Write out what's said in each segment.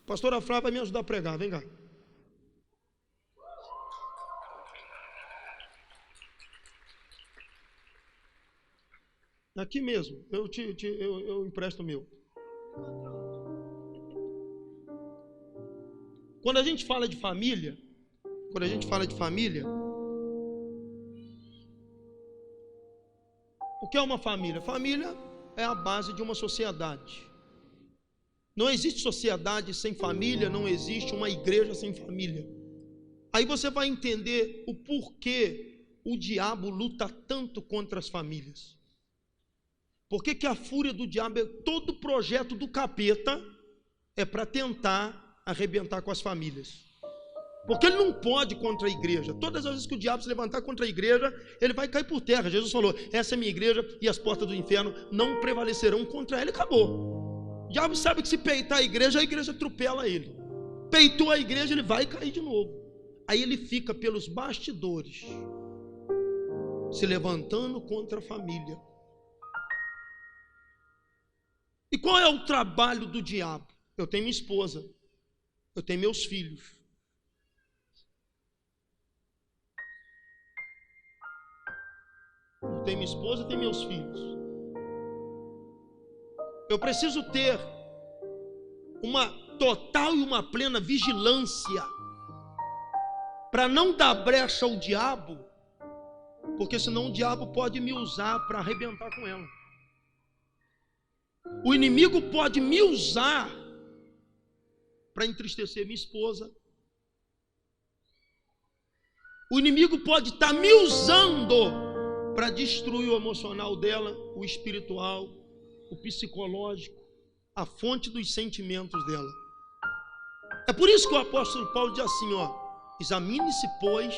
Pastora Flávia vai me ajudar a pregar, vem cá. Aqui mesmo, eu empresto o meu. Quando a gente fala de família, o que é uma família? Família é a base de uma sociedade. Não existe sociedade sem família, não existe uma igreja sem família. Aí você vai entender o porquê o diabo luta tanto contra as famílias. Por que a fúria do diabo, todo projeto do capeta é para tentar arrebentar com as famílias? Porque ele não pode contra a igreja. Todas as vezes que o diabo se levantar contra a igreja, ele vai cair por terra. Jesus falou, essa é minha igreja e as portas do inferno não prevalecerão contra ela. Acabou. O diabo sabe que se peitar a igreja atropela ele. Peitou a igreja, ele vai cair de novo. Aí ele fica pelos bastidores, se levantando contra a família. E qual é o trabalho do diabo? Eu tenho minha esposa, eu tenho meus filhos. Eu tenho minha esposa e tenho meus filhos. Eu preciso ter uma total e uma plena vigilância para não dar brecha ao diabo, porque senão o diabo pode me usar para arrebentar com ela. O inimigo pode me usar para entristecer minha esposa. O inimigo pode estar me usando para destruir o emocional dela, o espiritual, o psicológico, a fonte dos sentimentos dela. É por isso que o apóstolo Paulo diz assim, examine-se, pois,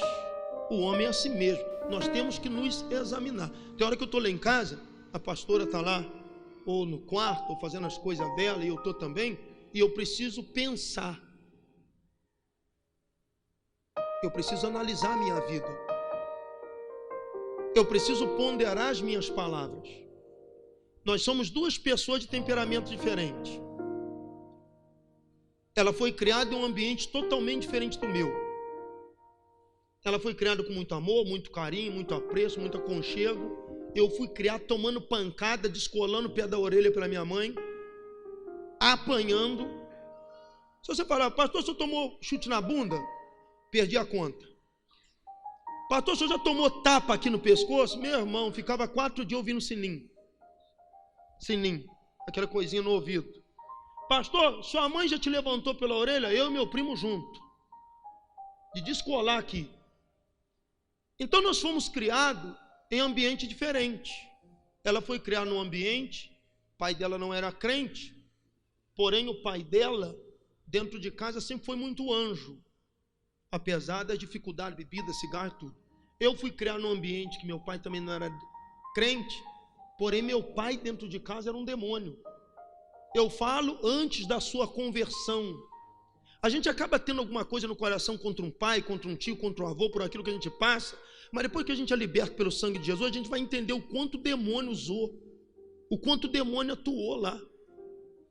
o homem a si mesmo. Nós temos que nos examinar. Tem hora que eu estou lá em casa, a pastora está lá, ou no quarto, ou fazendo as coisas dela, e eu estou também, e eu preciso pensar. Eu preciso analisar a minha vida. Eu preciso ponderar as minhas palavras. Nós somos duas pessoas de temperamento diferente. Ela foi criada em um ambiente totalmente diferente do meu. Ela foi criada com muito amor, muito carinho, muito apreço, muito aconchego. Eu fui criado tomando pancada, descolando o pé da orelha pela minha mãe, apanhando. Se você falar, pastor, o senhor tomou chute na bunda? Perdi a conta. Pastor, o senhor já tomou tapa aqui no pescoço? Meu irmão, ficava 4 dias ouvindo sininho. Sininho, aquela coisinha no ouvido. Pastor, sua mãe já te levantou pela orelha? Eu e meu primo junto. De descolar aqui. Então nós fomos criados em ambiente diferente. Ela foi criada num ambiente, o pai dela não era crente, porém o pai dela, dentro de casa, sempre foi muito anjo, apesar das dificuldades, bebida, cigarro e tudo. Eu fui criado num ambiente que meu pai também não era crente, porém meu pai dentro de casa era um demônio. Eu falo antes da sua conversão. A gente acaba tendo alguma coisa no coração contra um pai, contra um tio, contra um avô, por aquilo que a gente passa, mas depois que a gente é liberto pelo sangue de Jesus, a gente vai entender o quanto o demônio usou, o quanto o demônio atuou lá.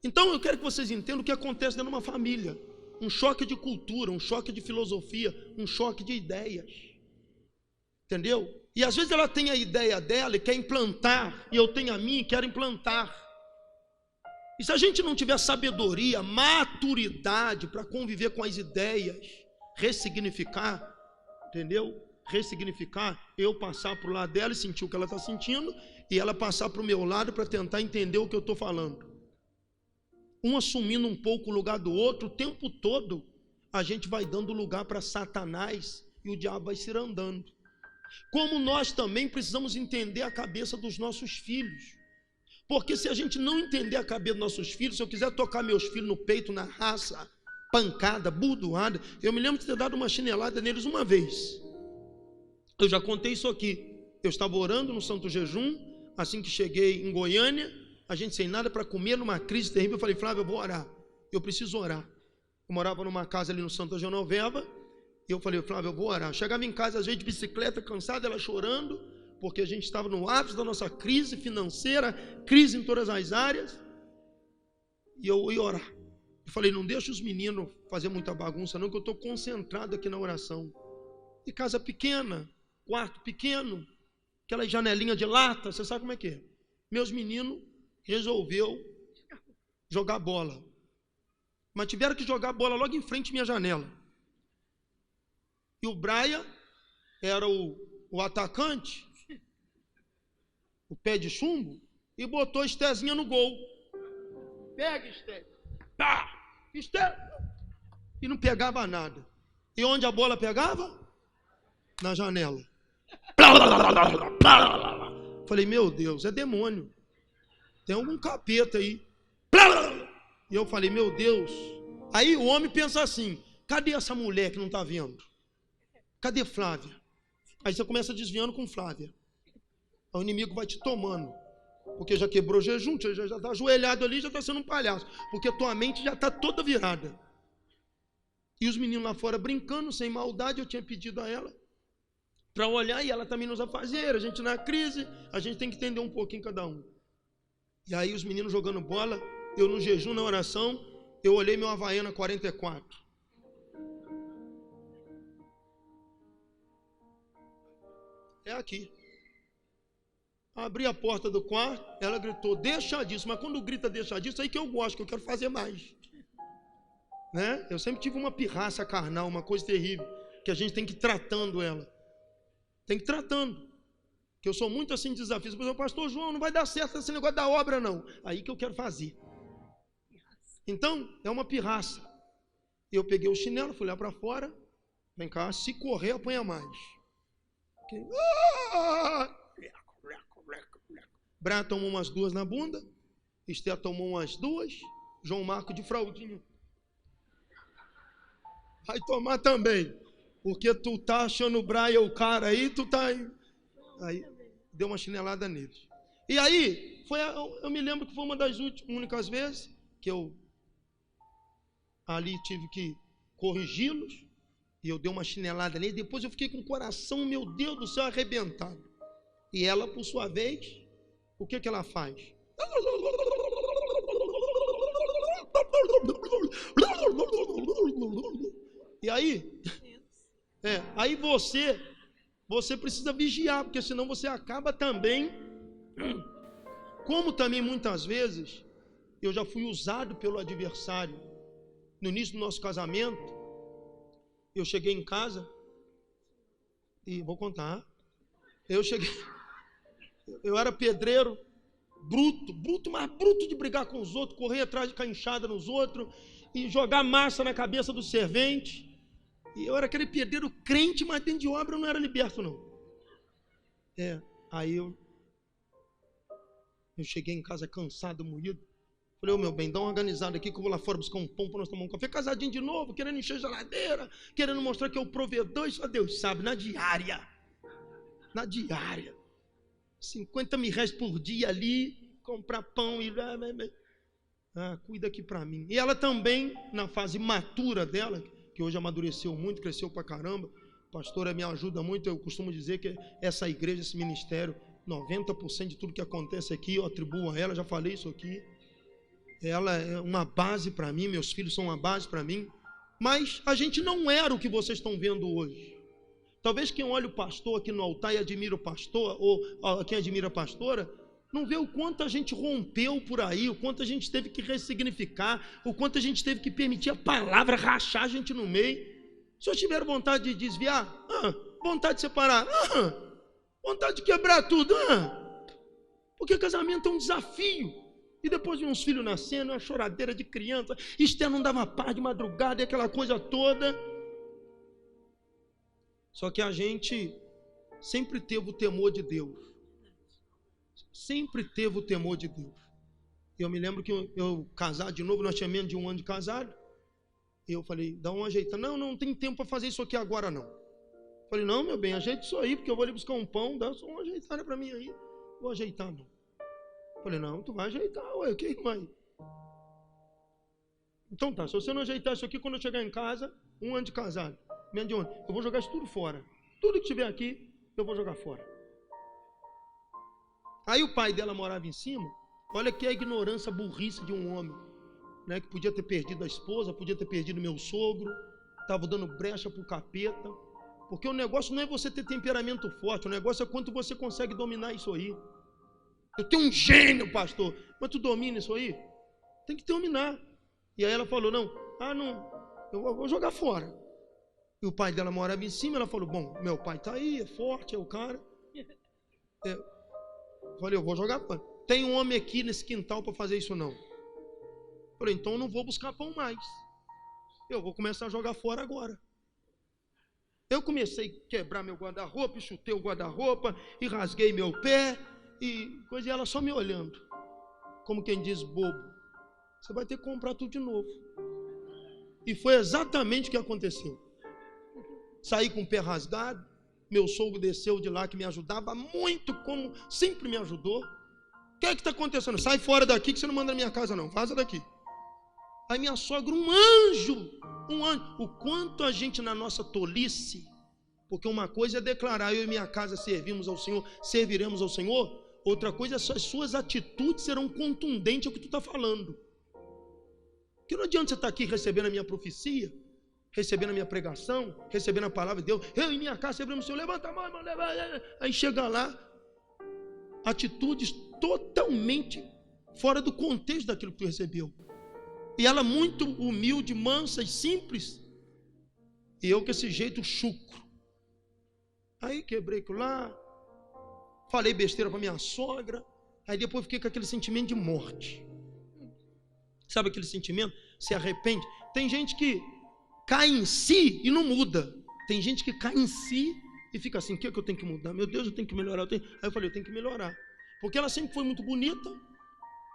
Então eu quero que vocês entendam o que acontece dentro de uma família. Um choque de cultura, um choque de filosofia, um choque de ideias. Entendeu? E às vezes ela tem a ideia dela e quer implantar, e eu tenho a minha e quero implantar. E se a gente não tiver sabedoria, maturidade para conviver com as ideias, ressignificar, entendeu? Ressignificar, eu passar para o lado dela e sentir o que ela está sentindo, e ela passar para o meu lado para tentar entender o que eu estou falando. Um assumindo um pouco o lugar do outro, o tempo todo a gente vai dando lugar para Satanás e o diabo vai se andando. Como nós também precisamos entender a cabeça dos nossos filhos. Porque se a gente não entender a cabeça dos nossos filhos, se eu quiser tocar meus filhos no peito, na raça, pancada, burdoada, eu me lembro de ter dado uma chinelada neles uma vez. Eu já contei isso aqui. Eu estava orando no Santo Jejum, assim que cheguei em Goiânia, a gente sem nada para comer, numa crise terrível, eu falei, Flávio, eu vou orar, eu preciso orar. Eu morava numa casa ali no Santa Genoveva, e eu falei, Flávio, eu vou orar. Eu chegava em casa, às vezes de bicicleta, cansado, ela chorando, porque a gente estava no ápice da nossa crise financeira, crise em todas as áreas, e eu ia orar. Eu falei, não deixa os meninos fazer muita bagunça não, que eu estou concentrado aqui na oração. E casa pequena, quarto pequeno, aquela janelinha de lata, você sabe como é que é. Meus meninos resolveu jogar bola. Mas tiveram que jogar bola logo em frente à minha janela. E o Brian era o atacante, o pé de chumbo, e botou a Estezinha no gol. Pega, Esté. Pá! Esté! E não pegava nada. E onde a bola pegava? Na janela. Falei, meu Deus, é demônio. Tem algum capeta aí. E eu falei, meu Deus. Aí o homem pensa assim, cadê essa mulher que não está vendo? Cadê Flávia? Aí você começa desviando com Flávia. O inimigo vai te tomando. Porque já quebrou jejum, já está ajoelhado ali, já está sendo um palhaço. Porque tua mente já está toda virada. E os meninos lá fora brincando, sem maldade, eu tinha pedido a ela para olhar, e ela também nos afazeres. A gente na crise, a gente tem que entender um pouquinho cada um. E aí os meninos jogando bola, eu no jejum, na oração, eu olhei meu Havaiana 44. É aqui. Abri a porta do quarto, ela gritou, deixa disso. Mas quando grita deixa disso, aí que eu gosto, que eu quero fazer mais. Né? Eu sempre tive uma pirraça carnal, uma coisa terrível, que a gente tem que ir tratando ela. Tem que ir tratando. Que eu sou muito assim de desafios. Por exemplo, pastor João, não vai dar certo esse negócio da obra, não. Aí que eu quero fazer. Então, é uma pirraça. Eu peguei o chinelo, fui lá para fora. Vem cá, se correr, apanha mais. Brá tomou umas 2 na bunda. Esther tomou umas 2. João Marco de fraldinha. Vai tomar também. Porque tu tá achando o Brian o cara aí, tu tá aí. Aí deu uma chinelada neles. E aí, eu me lembro que foi uma das únicas vezes que eu ali tive que corrigi-los. E eu dei uma chinelada nele. Depois eu fiquei com o coração, meu Deus do céu, arrebentado. E ela, por sua vez, o que ela faz? E aí, aí você precisa vigiar, porque senão você acaba também, como também muitas vezes, eu já fui usado pelo adversário. No início do nosso casamento, eu cheguei em casa, e vou contar, eu era pedreiro, bruto, mas bruto de brigar com os outros, correr atrás de cainchada nos outros, e jogar massa na cabeça do servente. E eu era aquele pedreiro crente, mas dentro de obra eu não era liberto, não. Aí eu cheguei em casa cansado, moído. Falei, meu bem, dá uma organizada aqui que eu vou lá fora buscar um pão para nós tomar um café. Casadinho de novo, querendo encher a geladeira, querendo mostrar que é o provedor, isso a Deus sabe, na diária. 50 mil reais por dia ali, comprar pão e... cuida aqui para mim. E ela também, na fase matura dela, que hoje amadureceu muito, cresceu pra caramba, a pastora me ajuda muito, eu costumo dizer que essa igreja, esse ministério, 90% de tudo que acontece aqui, eu atribuo a ela, já falei isso aqui. Ela é uma base para mim, meus filhos são uma base para mim, mas a gente não era o que vocês estão vendo hoje. Talvez quem olha o pastor aqui no altar e admira o pastor, ou quem admira a pastora, não vê o quanto a gente rompeu por aí, o quanto a gente teve que ressignificar, o quanto a gente teve que permitir a palavra rachar a gente no meio. Se eu tiver vontade de desviar, vontade de separar, vontade de quebrar tudo, porque casamento é um desafio. E depois de uns filhos nascendo, uma choradeira de criança, Esther não dava paz de madrugada e aquela coisa toda. Só que a gente sempre teve o temor de Deus. Sempre teve o temor de Deus. Eu me lembro que eu casar de novo, nós tínhamos menos de 1 ano de casado. E eu falei, dá uma ajeitada. Não tem tempo para fazer isso aqui agora não. Eu falei, não, meu bem, ajeita isso aí, porque eu vou ali buscar um pão, dá só uma ajeitada para mim aí. Vou ajeitar não. Eu falei, não, tu vai ajeitar, ué, o que vai? Então tá, se você não ajeitar isso aqui, quando eu chegar em casa, 1 ano de casado, menos de 1 ano, eu vou jogar isso tudo fora. Tudo que tiver aqui, eu vou jogar fora. Aí o pai dela morava em cima. Olha que a ignorância, a burrice de um homem. né, que podia ter perdido a esposa, podia ter perdido meu sogro, estava dando brecha para o capeta, porque o negócio não é você ter temperamento forte, o negócio é quanto você consegue dominar isso aí. Eu tenho um gênio, pastor, mas tu domina isso aí? Tem que dominar. E aí ela falou, não, eu vou jogar fora. E o pai dela morava em cima, ela falou, bom, meu pai está aí, é forte, é o cara. Eu falei, eu vou jogar fora. Tem um homem aqui nesse quintal para fazer isso não. Eu falei, então eu não vou buscar pão mais. Eu vou começar a jogar fora agora. Eu comecei a quebrar meu guarda-roupa, chutei o guarda-roupa e rasguei meu pé e coisa, e ela só me olhando, como quem diz, bobo, você vai ter que comprar tudo de novo. E foi exatamente o que aconteceu. Saí com o pé rasgado, meu sogro desceu de lá que me ajudava muito, como sempre me ajudou. O que é que está acontecendo? Sai fora daqui que você não manda na minha casa não, vaza daqui. Aí minha sogra, um anjo, o quanto a gente na nossa tolice, porque uma coisa é declarar, eu e minha casa servimos ao Senhor, serviremos ao Senhor, outra coisa é as suas atitudes serão contundentes ao que tu está falando. Porque não adianta você estar aqui recebendo a minha profecia, recebendo a minha pregação, recebendo a palavra de Deus, eu e minha casa serviremos ao Senhor, levanta a mão, irmão, aí chega lá, atitudes totalmente fora do contexto daquilo que tu recebeu. E ela muito humilde, mansa e simples. E eu com esse jeito chucro. Aí quebrei aquilo lá. Falei besteira para minha sogra. Aí depois fiquei com aquele sentimento de morte. Sabe aquele sentimento? Se arrepende. Tem gente que cai em si e não muda. Tem gente que cai em si e fica assim, o que é que eu tenho que mudar? Meu Deus, eu tenho que melhorar. Aí eu falei, eu tenho que melhorar. Porque ela sempre foi muito bonita.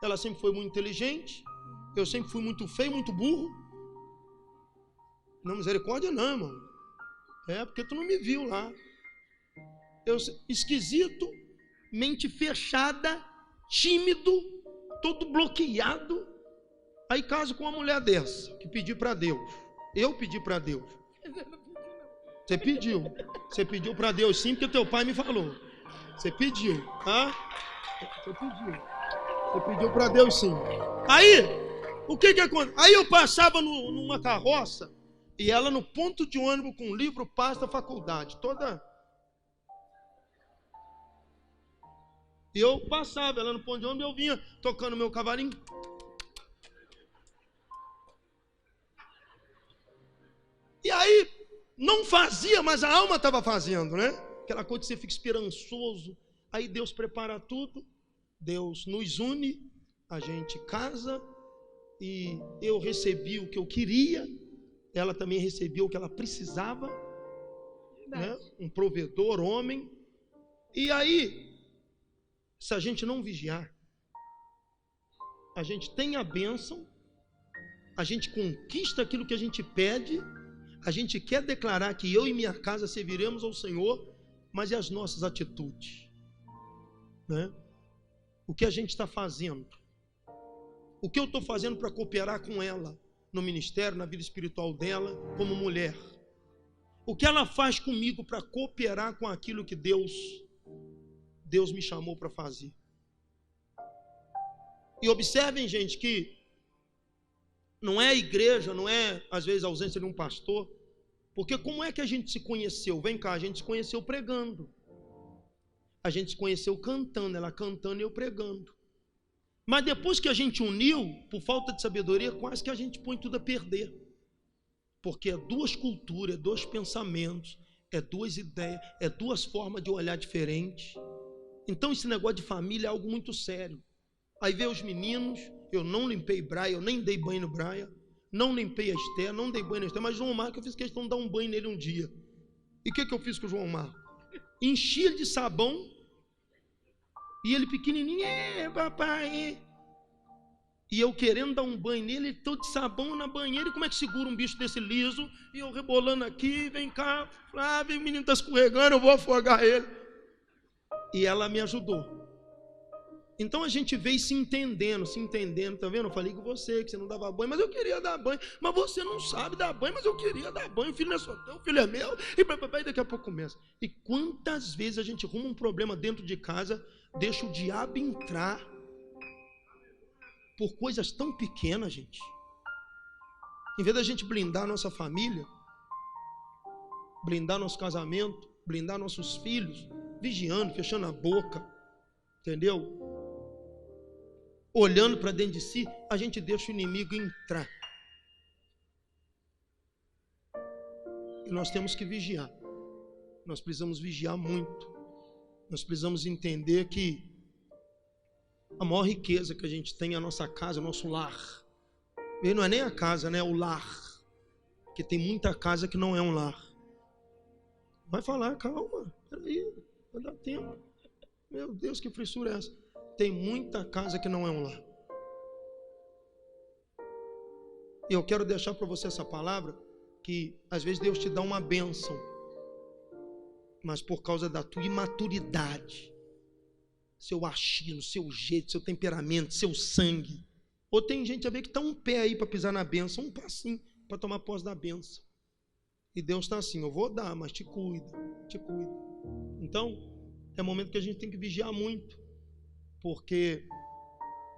Ela sempre foi muito inteligente. Eu sempre fui muito feio, muito burro. Não, misericórdia não, irmão. É porque tu não me viu lá. Eu esquisito, mente fechada, tímido, todo bloqueado. Aí caso com uma mulher dessa, que pedi para Deus. Eu pedi para Deus. Você pediu. Você pediu para Deus sim, porque teu pai me falou. Você pediu, tá? Você pediu. Você pediu para Deus sim. Aí, o que acontece? Aí eu passava numa carroça e ela no ponto de ônibus com um livro, pasta, faculdade, toda. E eu passava, ela no ponto de ônibus, eu vinha tocando meu cavalinho. E aí, não fazia, mas a alma estava fazendo, né? Aquela coisa que você fica esperançoso. Aí Deus prepara tudo, Deus nos une, a gente casa. E eu recebi o que eu queria, ela também recebeu o que ela precisava, né? Um provedor, homem. E aí, se a gente não vigiar, a gente tem a bênção, a gente conquista aquilo que a gente pede, a gente quer declarar que eu e minha casa serviremos ao Senhor, mas e as nossas atitudes? Né? O que a gente está fazendo? O que eu estou fazendo para cooperar com ela no ministério, na vida espiritual dela, como mulher? O que ela faz comigo para cooperar com aquilo que Deus me chamou para fazer? E observem, gente, que não é a igreja, não é às vezes a ausência de um pastor, porque como é que a gente se conheceu? Vem cá, a gente se conheceu pregando. A gente se conheceu cantando, ela cantando e eu pregando. Mas depois que a gente uniu, por falta de sabedoria, quase que a gente põe tudo a perder. Porque é duas culturas, é dois pensamentos, é duas ideias, é duas formas de olhar diferentes. Então esse negócio de família é algo muito sério. Aí vê os meninos, eu não limpei Braia, eu nem dei banho no Braia, não limpei a Esther, não dei banho na Esther, mas João Marco eu fiz questão de dar um banho nele um dia. E o que eu fiz com o João Marco? Enchi ele de sabão, e ele pequenininho, papai. E eu querendo dar um banho nele, ele todo de sabão na banheira. E como é que segura um bicho desse liso? E eu rebolando aqui, vem cá, Flávio, o menino está escorregando, eu vou afogar ele. E ela me ajudou. Então a gente veio se entendendo, tá vendo? Eu falei com você, que você não dava banho, mas eu queria dar banho. Mas você não sabe dar banho, mas eu queria dar banho. O filho não é só teu, o filho é meu. E daqui a pouco começa. E quantas vezes a gente arruma um problema dentro de casa, deixa o diabo entrar por coisas tão pequenas, gente. Em vez da gente blindar nossa família, blindar nosso casamento, blindar nossos filhos, vigiando, fechando a boca, entendeu? Olhando para dentro de si, a gente deixa o inimigo entrar. E nós temos que vigiar. Nós precisamos vigiar muito. Nós precisamos entender que a maior riqueza que a gente tem é a nossa casa, o nosso lar. E não é nem a casa, né? É o lar. Porque tem muita casa que não é um lar. Vai falar, calma, peraí, vai dar tempo. Meu Deus, que frissura é essa? Tem muita casa que não é um lar. E eu quero deixar para você essa palavra, que às vezes Deus te dá uma bênção, mas por causa da tua imaturidade, seu achismo, seu jeito, seu temperamento, seu sangue. Ou tem gente a ver que está um pé aí para pisar na bênção, um passinho para tomar posse da bênção. E Deus está assim, eu vou dar, mas te cuida, te cuida. Então, é momento que a gente tem que vigiar muito, porque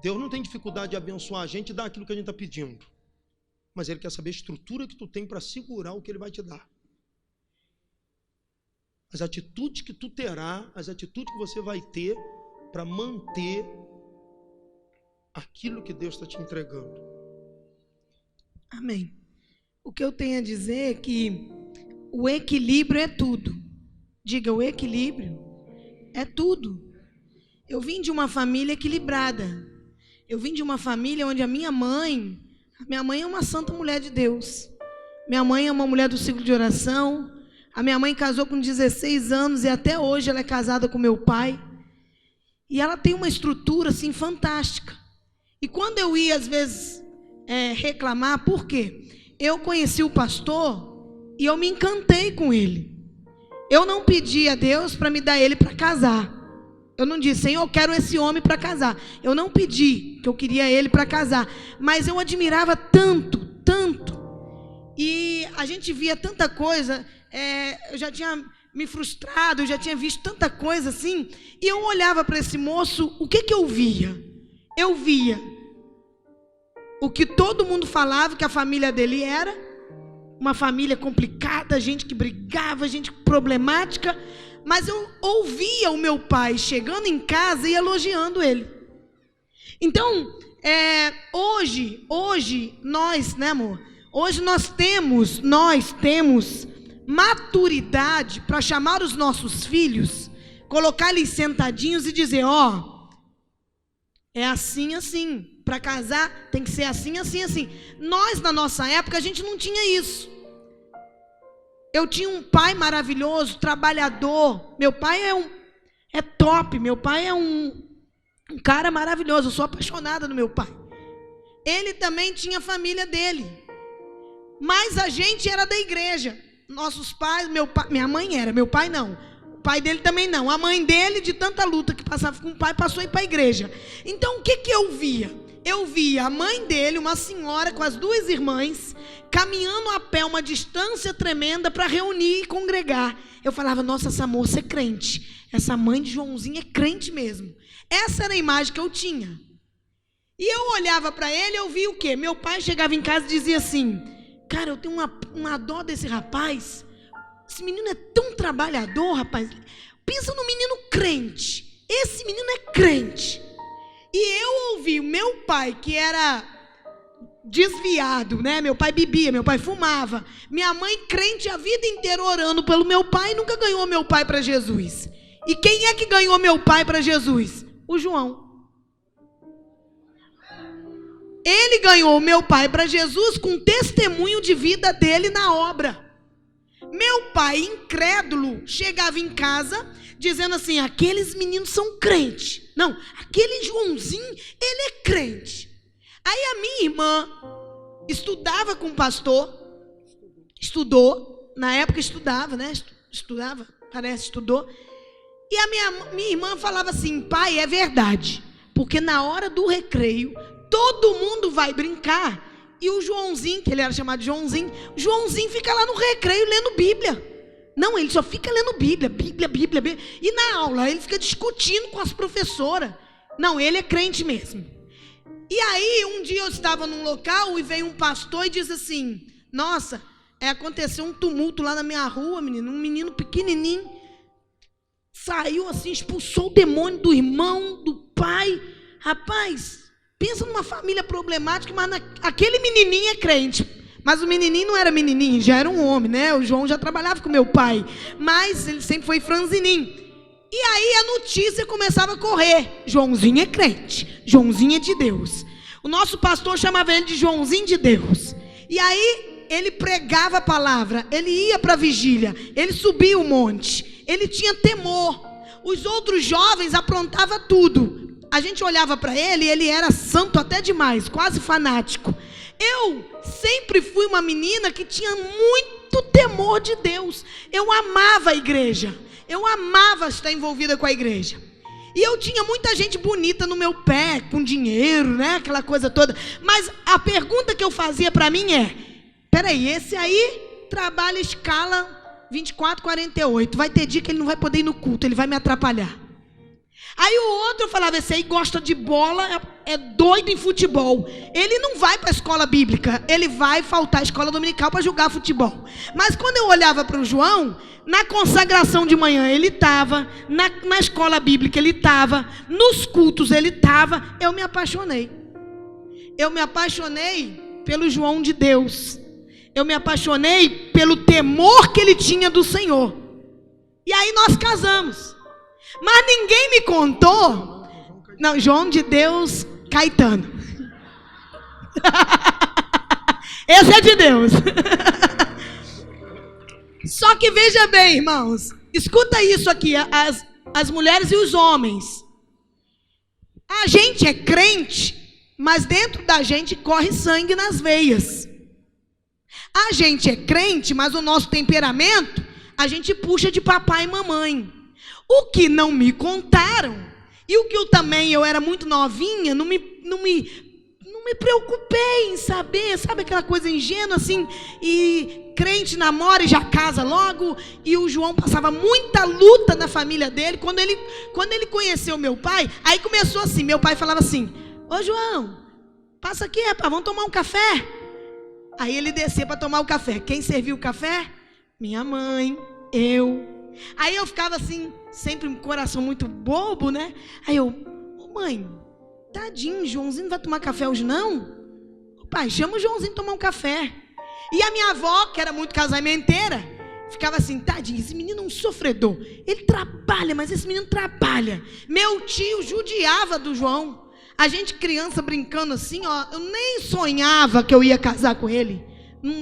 Deus não tem dificuldade de abençoar a gente e dar aquilo que a gente está pedindo, mas Ele quer saber a estrutura que tu tem para segurar o que Ele vai te dar. As atitudes que tu terá, as atitudes que você vai ter para manter aquilo que Deus está te entregando. Amém. O que eu tenho a dizer é que o equilíbrio é tudo. Diga, o equilíbrio é tudo. Eu vim de uma família equilibrada. Eu vim de uma família onde a minha mãe é uma santa mulher de Deus. Minha mãe é uma mulher do ciclo de oração. A minha mãe casou com 16 anos e até hoje ela é casada com meu pai. E ela tem uma estrutura assim fantástica. E quando eu ia às vezes reclamar, por quê? Eu conheci o pastor e eu me encantei com ele. Eu não pedi a Deus para me dar ele para casar. Eu não disse, Senhor, eu quero esse homem para casar. Eu não pedi que eu queria ele para casar. Mas eu admirava tanto, tanto. E a gente via tanta coisa. Eu já tinha me frustrado, eu já tinha visto tanta coisa assim. E eu olhava para esse moço, o que eu via? Eu via o que todo mundo falava que a família dele era. Uma família complicada, gente que brigava, gente problemática. Mas eu ouvia o meu pai chegando em casa e elogiando ele. Então, hoje nós, né, amor? Hoje nós temos maturidade para chamar os nossos filhos, colocar eles sentadinhos e dizer, é assim, assim. Para casar tem que ser assim, assim, assim. Nós, na nossa época, a gente não tinha isso. Eu tinha um pai maravilhoso, trabalhador. Meu pai é top. Meu pai é um cara maravilhoso. Eu sou apaixonada no meu pai. Ele também tinha a família dele. Mas a gente era da igreja. Nossos pais, minha mãe era, meu pai não. O pai dele também não. A mãe dele, de tanta luta que passava com o pai, passou a ir para a igreja. Então, o que eu via? Eu via a mãe dele, uma senhora com as duas irmãs, caminhando a pé uma distância tremenda para reunir e congregar. Eu falava, nossa, essa moça é crente. Essa mãe de Joãozinho é crente mesmo. Essa era a imagem que eu tinha. E eu olhava para ele e eu via o quê? Meu pai chegava em casa e dizia assim, cara, eu tenho uma dó desse rapaz. Esse menino é tão trabalhador, rapaz. Pensa no menino crente. Esse menino é crente. E eu ouvi o meu pai, que era desviado, né? Meu pai bebia, meu pai fumava. Minha mãe crente a vida inteira orando pelo meu pai e nunca ganhou meu pai para Jesus. E quem é que ganhou meu pai para Jesus? O João. Ele ganhou meu pai para Jesus com testemunho de vida dele na obra. Meu pai, incrédulo, chegava em casa dizendo assim, aqueles meninos são crentes. Não, aquele Joãozinho, ele é crente. Aí a minha irmã estudava com o pastor, estudou, na época estudava, né? Estudava, parece, estudou. E a minha irmã falava assim, pai, é verdade, porque na hora do recreio, todo mundo vai brincar. E o Joãozinho, que ele era chamado de Joãozinho fica lá no recreio lendo Bíblia. Não, ele só fica lendo Bíblia. E na aula, ele fica discutindo com as professoras. Não, ele é crente mesmo. E aí, um dia eu estava num local e veio um pastor e disse assim: nossa, aconteceu um tumulto lá na minha rua, menino. Um menino pequenininho saiu assim, expulsou o demônio do irmão, do pai. Rapaz, pensa numa família problemática, mas aquele menininho é crente. Mas o menininho não era menininho, já era um homem, né? O João já trabalhava com meu pai, mas ele sempre foi franzininho. E aí a notícia começava a correr: Joãozinho é crente, Joãozinho é de Deus. O nosso pastor chamava ele de Joãozinho de Deus. E aí ele pregava a palavra, ele ia para a vigília, ele subia o monte, ele tinha temor. Os outros jovens aprontavam tudo. A gente olhava para ele e ele era santo até demais, quase fanático. Eu sempre fui uma menina que tinha muito temor de Deus. Eu amava a igreja. Eu amava estar envolvida com a igreja. E eu tinha muita gente bonita no meu pé, com dinheiro, né? Aquela coisa toda. Mas a pergunta que eu fazia para mim é: peraí, esse aí trabalha escala 24/48. Vai ter dia que ele não vai poder ir no culto, ele vai me atrapalhar. Aí o outro eu falava: esse aí gosta de bola, é doido em futebol. Ele não vai para a escola bíblica, ele vai faltar a escola dominical para jogar futebol. Mas quando eu olhava para o João, na consagração de manhã ele estava, na escola bíblica ele estava, nos cultos ele estava. Eu me apaixonei. Eu me apaixonei pelo João de Deus. Eu me apaixonei pelo temor que ele tinha do Senhor. E aí nós casamos. Mas ninguém me contou. Não, João de Deus Caetano. Esse é de Deus. Só que veja bem, irmãos, escuta isso aqui, as mulheres e os homens. A gente é crente, mas dentro da gente corre sangue nas veias. A gente é crente, mas o nosso temperamento a gente puxa de papai e mamãe. O que não me contaram, e o que eu era muito novinha, não me preocupei em saber, sabe aquela coisa ingênua assim, e crente namora e já casa logo. E o João passava muita luta na família dele. Quando ele conheceu meu pai, aí começou assim, meu pai falava assim: ô João, passa aqui, rapaz, vamos tomar um café. Aí ele descia para tomar o café. Quem serviu o café? Minha mãe, eu. Aí eu ficava assim, sempre um coração muito bobo, né? Aí eu: ô mãe, tadinho, Joãozinho não vai tomar café hoje não? O pai, chama o Joãozinho tomar um café. E a minha avó, que era muito casamenteira, ficava assim: tadinho, esse menino é um sofredor. Ele trabalha, mas esse menino trabalha. Meu tio judiava do João. A gente criança brincando assim, ó, eu nem sonhava que eu ia casar com ele.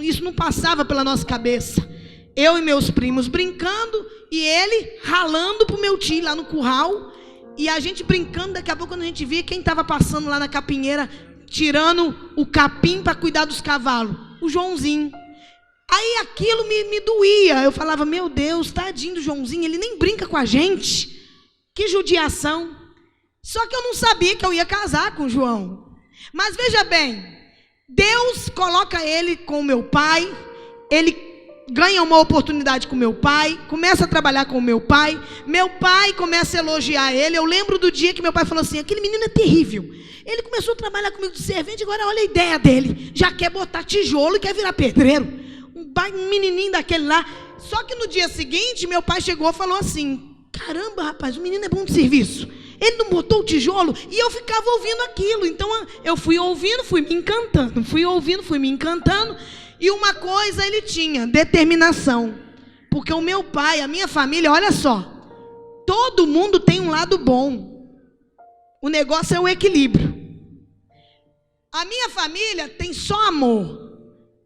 Isso não passava pela nossa cabeça. Eu e meus primos brincando e ele ralando pro meu tio lá no curral. E a gente brincando, daqui a pouco quando a gente via, quem estava passando lá na capinheira, tirando o capim para cuidar dos cavalos? O Joãozinho. Aí aquilo me doía. Eu falava: meu Deus, tadinho do Joãozinho, ele nem brinca com a gente. Que judiação. Só que eu não sabia que eu ia casar com o João. Mas veja bem, Deus coloca ele com o meu pai, ele ganha uma oportunidade com meu pai, começa a trabalhar com meu pai começa a elogiar ele. Eu lembro do dia que meu pai falou assim: aquele menino é terrível, ele começou a trabalhar comigo de servente, agora olha a ideia dele, já quer botar tijolo e quer virar pedreiro, um menininho daquele lá. Só que no dia seguinte meu pai chegou e falou assim: caramba rapaz, o menino é bom de serviço, ele não botou o tijolo. E eu ficava ouvindo aquilo. Então eu fui ouvindo, fui me encantando. E uma coisa ele tinha: determinação. Porque o meu pai, a minha família, olha só, todo mundo tem um lado bom. O negócio é o equilíbrio. A minha família tem só amor.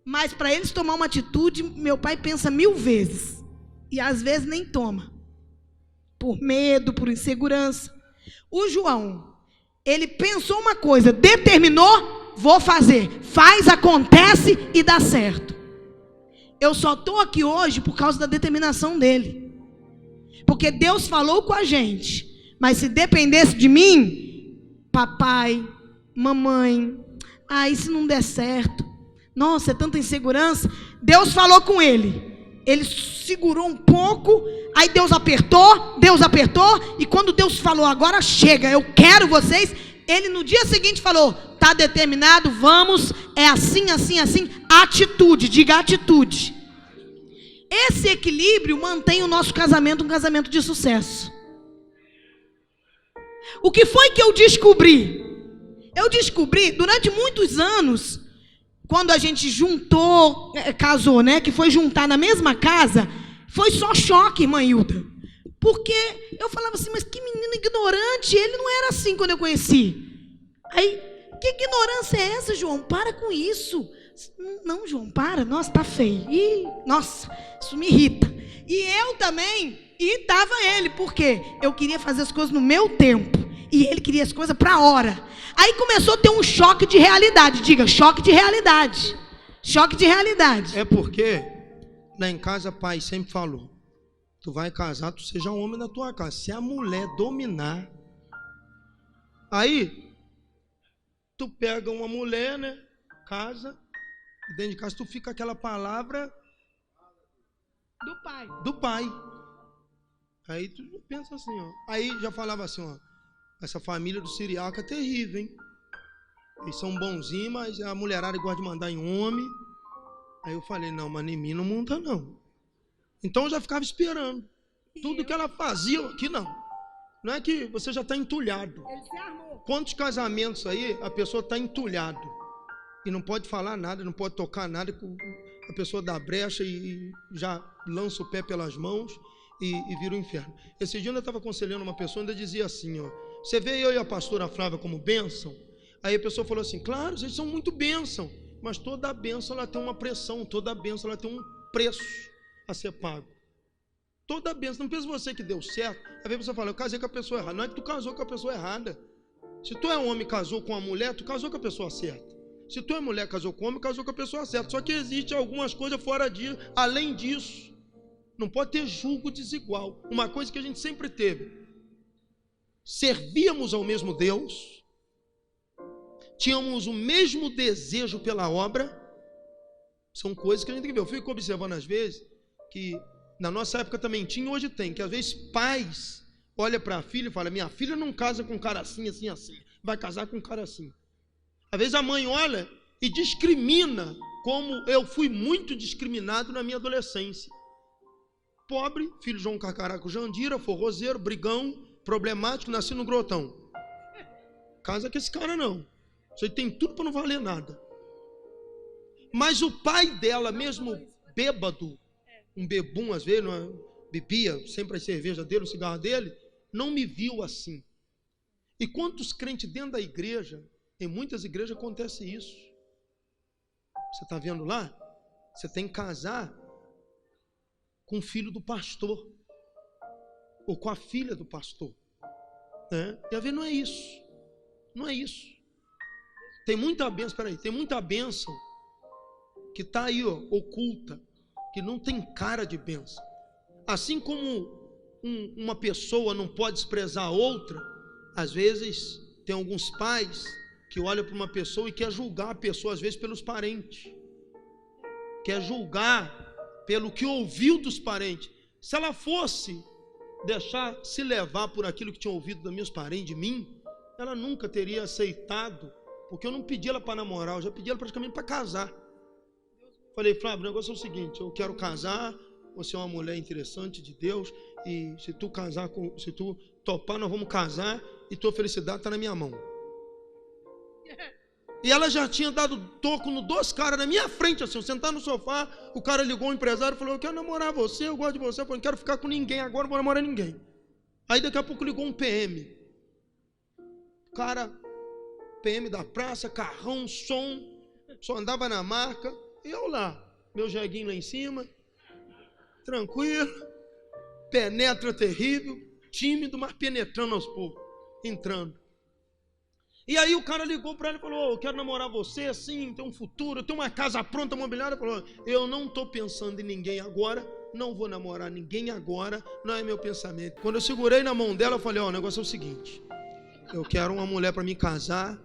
Mas para eles tomar uma atitude, meu pai pensa 1000 vezes. E às vezes nem toma. Por medo, por insegurança. O João, ele pensou uma coisa, determinou, vou fazer. Faz, acontece e dá certo. Eu só estou aqui hoje por causa da determinação dele. Porque Deus falou com a gente. Mas se dependesse de mim, papai, mamãe, e se não der certo? Nossa, é tanta insegurança. Deus falou com ele. Ele segurou um pouco, aí Deus apertou, e quando Deus falou: agora chega, eu quero vocês, Ele no dia seguinte falou, tá determinado, vamos, é assim, assim, assim. Atitude, diga atitude. Esse equilíbrio mantém o nosso casamento um casamento de sucesso. O que foi que eu descobri? Eu descobri durante muitos anos, quando a gente casou, né? Que foi juntar na mesma casa, foi só choque, irmã Hilda. Porque eu falava assim, mas que menino ignorante, ele não era assim quando eu conheci. Aí, que ignorância é essa, João? Para com isso. Não, João, para, nossa, tá feio. Ih, nossa, isso me irrita. E eu também irritava ele, porque eu queria fazer as coisas no meu tempo. E ele queria as coisas para a hora. Aí começou a ter um choque de realidade. Diga, choque de realidade. Choque de realidade. É porque lá em casa pai sempre falou, tu vai casar, tu seja homem na tua casa. Se a mulher dominar, aí tu pega uma mulher, né, casa, dentro de casa tu fica aquela palavra do pai. Aí tu pensa assim, ó. Aí já falava assim, ó, essa família do Siriaco é terrível, hein? Eles são bonzinhos, mas a mulherada gosta de mandar em homem. Aí eu falei, não, mas em mim não monta não. Então eu já ficava esperando. Tudo que ela fazia aqui, não. Não é que você já está entulhado. Ele se armou. Quantos casamentos aí a pessoa está entulhado e não pode falar nada, não pode tocar nada, a pessoa dá brecha e já lança o pé pelas mãos e vira o inferno. Esse dia eu estava aconselhando uma pessoa, ainda dizia assim, ó, você vê eu e a pastora Flávia como bênção? Aí a pessoa falou assim, claro, vocês são muito bênção, mas toda bênção ela tem uma pressão, toda bênção ela tem um preço a ser pago. Toda bênção, não pensa você que deu certo. Às vezes você fala, eu casei com a pessoa errada. Não é que tu casou com a pessoa errada. Se tu é um homem e casou com uma mulher, tu casou com a pessoa certa. Se tu é mulher, casou com um homem, casou com a pessoa certa. Só que existe algumas coisas fora disso, além disso. Não pode ter julgo desigual. Uma coisa que a gente sempre teve. Servíamos ao mesmo Deus. Tínhamos o mesmo desejo pela obra. São coisas que a gente tem que ver. Eu fico observando às vezes que na nossa época também tinha, hoje tem, que às vezes pais olham para a filha e falam, minha filha não casa com um cara assim, assim, assim, vai casar com um cara assim. Às vezes a mãe olha e discrimina, como eu fui muito discriminado na minha adolescência. Pobre, filho de João Carcaraco Jandira, forrozeiro, brigão, problemático, nasci no Grotão. Casa com esse cara não. Você tem tudo para não valer nada. Mas o pai dela, mesmo bêbado, um bebum às vezes, não bebia sempre a cerveja dele, o cigarro dele, não me viu assim. E quantos crentes dentro da igreja, em muitas igrejas acontece isso. Você está vendo lá? Você tem que casar com o filho do pastor, ou com a filha do pastor, né? E a ver, não é isso. Não é isso. Tem muita bênção, espera aí, tem muita bênção que está aí, ó, oculta, que não tem cara de bênção. Assim como uma pessoa não pode desprezar a outra, às vezes tem alguns pais que olham para uma pessoa e quer julgar a pessoa, às vezes pelos parentes, quer julgar pelo que ouviu dos parentes. Se ela fosse deixar se levar por aquilo que tinha ouvido dos meus parentes, de mim, ela nunca teria aceitado, porque eu não pedi ela para namorar, eu já pedi ela praticamente para casar. Falei, Flávio, o negócio é o seguinte, eu quero casar, você é uma mulher interessante de Deus, e se tu topar, nós vamos casar, e tua felicidade está na minha mão. E ela já tinha dado toco no dois caras na minha frente, assim, eu sentar no sofá, o cara ligou, o empresário, falou, eu quero namorar você, eu gosto de você, eu falei, não quero ficar com ninguém agora, não vou namorar ninguém. Aí daqui a pouco ligou um PM. Cara, PM da praça, carrão, som, só andava na marca, e eu lá, meu jeguinho lá em cima, tranquilo, penetra terrível, tímido, mas penetrando aos poucos, entrando. E aí o cara ligou para ele e falou, eu quero namorar você, assim, tem um futuro, eu tenho uma casa pronta, mobiliada. Ele falou, eu não estou pensando em ninguém agora, não vou namorar ninguém agora, não é meu pensamento. Quando eu segurei na mão dela, eu falei, ó, o negócio é o seguinte, eu quero uma mulher para me casar,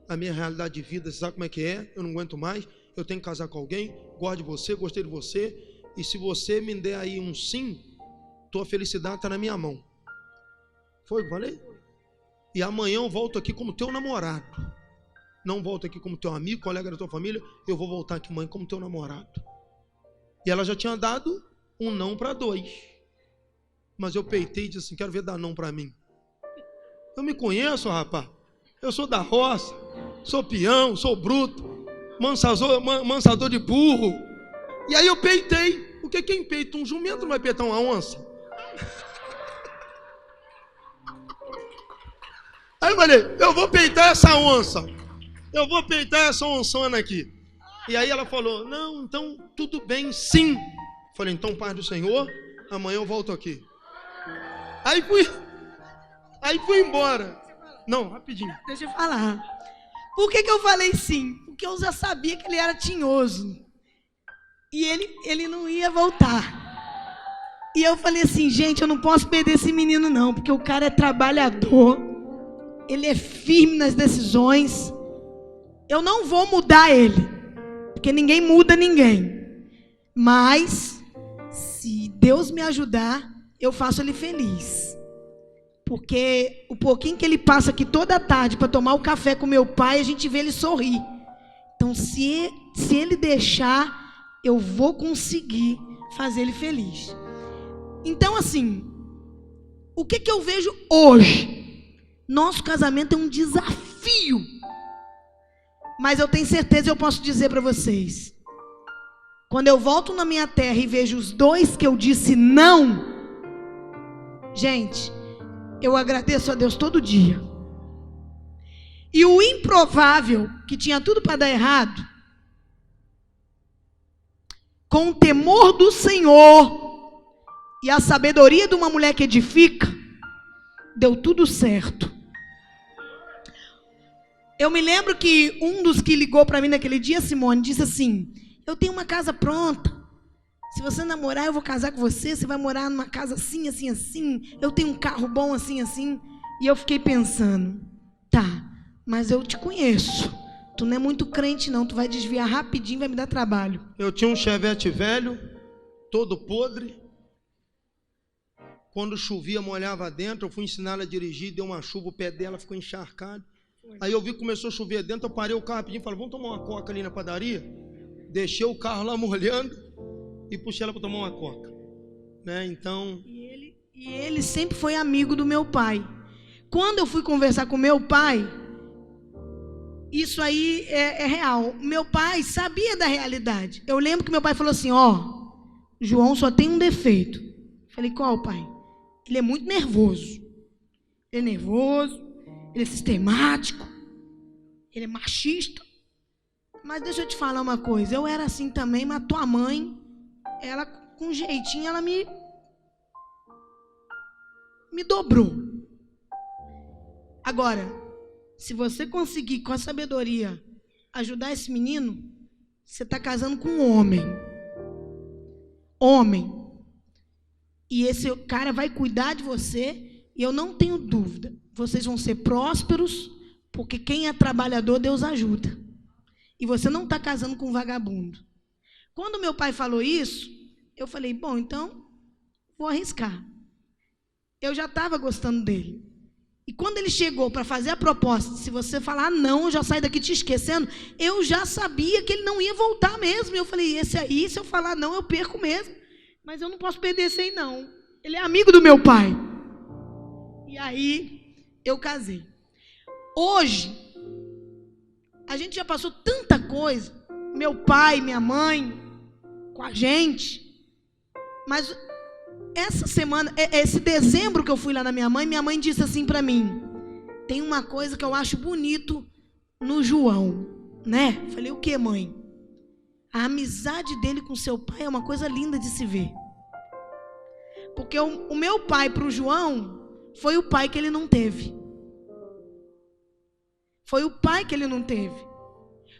a minha realidade de vida, você sabe como é que é, eu não aguento mais, eu tenho que casar com alguém, gosto de você, gostei de você, e se você me der aí um sim, tua felicidade está na minha mão. Foi o que eu falei? E amanhã eu volto aqui como teu namorado. Não volto aqui como teu amigo, colega da tua família. Eu vou voltar aqui, mãe, como teu namorado. E ela já tinha dado um não para 2. Mas eu peitei e disse assim, quero ver dar não para mim. Eu me conheço, rapaz. Eu sou da roça, sou peão, sou bruto, mansador de burro. E aí eu peitei. Porque quem peita um jumento não vai peitar uma onça? Aí eu falei, eu vou peitar essa onça. Eu vou peitar essa onçona aqui. E aí ela falou, não, então tudo bem, sim. Falei, então paz do Senhor, amanhã eu volto aqui. Aí fui embora. Não, rapidinho. Deixa eu falar. Por que eu falei sim? Porque eu já sabia que ele era tinhoso. E ele não ia voltar. E eu falei assim, gente, eu não posso perder esse menino não, porque o cara é trabalhador. Ele é firme nas decisões. Eu não vou mudar ele, porque ninguém muda ninguém. Mas, se Deus me ajudar, eu faço ele feliz. Porque o pouquinho que ele passa aqui toda tarde para tomar o café com meu pai, a gente vê ele sorrir. Então, se ele deixar, eu vou conseguir fazer ele feliz. Então, assim, o que eu vejo hoje? Nosso casamento é um desafio. Mas eu tenho certeza, eu posso dizer para vocês. Quando eu volto na minha terra e vejo os 2 que eu disse não, gente, eu agradeço a Deus todo dia. E o improvável, que tinha tudo para dar errado, com o temor do Senhor e a sabedoria de uma mulher que edifica, deu tudo certo. Eu me lembro que um dos que ligou para mim naquele dia, Simone, disse assim, eu tenho uma casa pronta. Se você namorar, eu vou casar com você. Você vai morar numa casa assim, assim, assim. Eu tenho um carro bom assim, assim. E eu fiquei pensando, tá, mas eu te conheço. Tu não é muito crente não, tu vai desviar rapidinho, vai me dar trabalho. Eu tinha um Chevette velho, todo podre. Quando chovia, molhava dentro. Eu fui ensinar ela a dirigir, deu uma chuva, o pé dela ficou encharcado. Aí eu vi que começou a chover dentro, eu parei o carro rapidinho e falei, vamos tomar uma coca ali na padaria? Deixei o carro lá molhando e puxei ela para tomar uma coca. Né? Então... E ele sempre foi amigo do meu pai. Quando eu fui conversar com meu pai, isso aí é real. Meu pai sabia da realidade. Eu lembro que meu pai falou assim, ó, João só tem um defeito. Falei, qual, pai? Ele é muito nervoso. Ele é nervoso. Ele é sistemático, ele é machista. Mas deixa eu te falar uma coisa, eu era assim também, mas tua mãe, ela com jeitinho, ela me dobrou. Agora, se você conseguir com a sabedoria ajudar esse menino, você está casando com um homem. Homem. E esse cara vai cuidar de você, e eu não tenho dúvida. Vocês vão ser prósperos, porque quem é trabalhador, Deus ajuda. E você não está casando com um vagabundo. Quando meu pai falou isso, eu falei, bom, então vou arriscar. Eu já estava gostando dele. E quando ele chegou para fazer a proposta, se você falar não, eu já saio daqui te esquecendo, eu já sabia que ele não ia voltar mesmo. Eu falei, esse aí, se eu falar não, eu perco mesmo. Mas eu não posso perder esse aí, não. Ele é amigo do meu pai. E aí... eu casei. Hoje, a gente já passou tanta coisa, meu pai, minha mãe, com a gente, mas essa semana, esse dezembro que eu fui lá na minha mãe disse assim para mim, tem uma coisa que eu acho bonito no João, né? Falei, o que, mãe? A amizade dele com seu pai é uma coisa linda de se ver. Porque o meu pai para o João foi o pai que ele não teve. Foi o pai que ele não teve.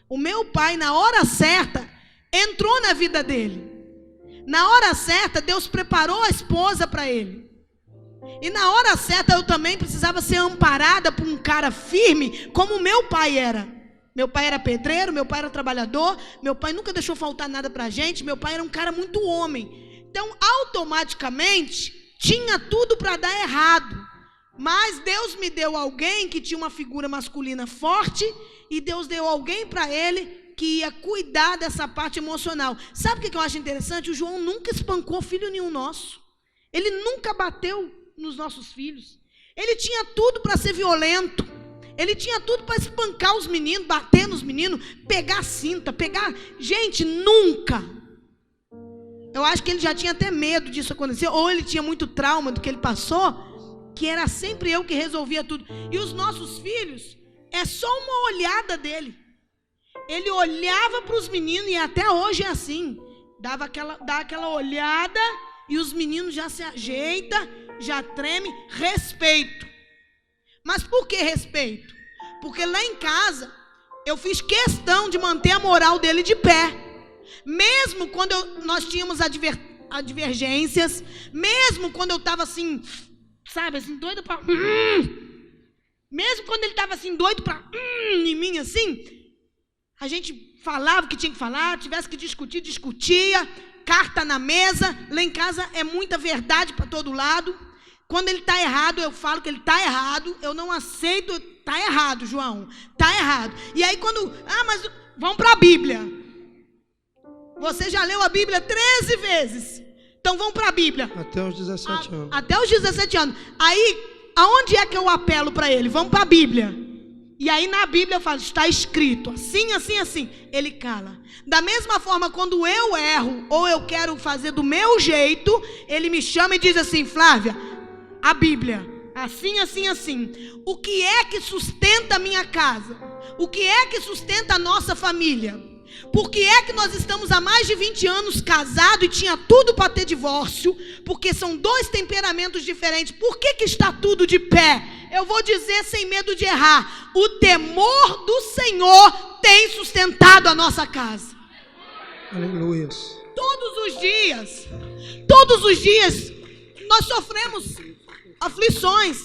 O meu pai, na hora certa, entrou na vida dele. Na hora certa, Deus preparou a esposa para ele. E na hora certa, eu também precisava ser amparada por um cara firme, como o meu pai era. Meu pai era pedreiro, meu pai era trabalhador, meu pai nunca deixou faltar nada para a gente, meu pai era um cara muito homem. Então, automaticamente, tinha tudo para dar errado. Mas Deus me deu alguém que tinha uma figura masculina forte, e Deus deu alguém para ele que ia cuidar dessa parte emocional. Sabe o que eu acho interessante? O João nunca espancou filho nenhum nosso. Ele nunca bateu nos nossos filhos. Ele tinha tudo para ser violento. Ele tinha tudo para espancar os meninos, bater nos meninos, pegar a cinta, pegar... Gente, nunca. Eu acho que ele já tinha até medo disso acontecer, ou ele tinha muito trauma do que ele passou, que era sempre eu que resolvia tudo. E os nossos filhos, é só uma olhada dele. Ele olhava para os meninos, e até hoje é assim. Dá aquela olhada, e os meninos já se ajeitam, já tremem. Respeito. Mas por que respeito? Porque lá em casa, eu fiz questão de manter a moral dele de pé. Mesmo quando nós tínhamos divergências, mesmo quando eu estava assim, sabe, assim, doido para... mesmo quando ele estava assim, doido para... em mim, assim, a gente falava o que tinha que falar, tivesse que discutir, discutia, carta na mesa. Lá em casa é muita verdade para todo lado. Quando ele está errado, eu falo que ele está errado. Eu não aceito, está errado, João, está errado. E aí quando, mas vamos para a Bíblia. Você já leu a Bíblia 13 vezes. Então vamos para a Bíblia. Até os 17 anos. Até os 17 anos. Aí, aonde é que eu apelo para ele? Vamos para a Bíblia. E aí na Bíblia eu falo, está escrito, assim, assim, assim. Ele cala. Da mesma forma, quando eu erro, ou eu quero fazer do meu jeito, ele me chama e diz assim, Flávia, a Bíblia, assim, assim, assim. O que é que sustenta a minha casa? O que é que sustenta a nossa família? Por que é que nós estamos há mais de 20 anos casados e tinha tudo para ter divórcio? Porque são dois temperamentos diferentes. Por que está tudo de pé? Eu vou dizer sem medo de errar. O temor do Senhor tem sustentado a nossa casa. Aleluia. Todos os dias, nós sofremos aflições.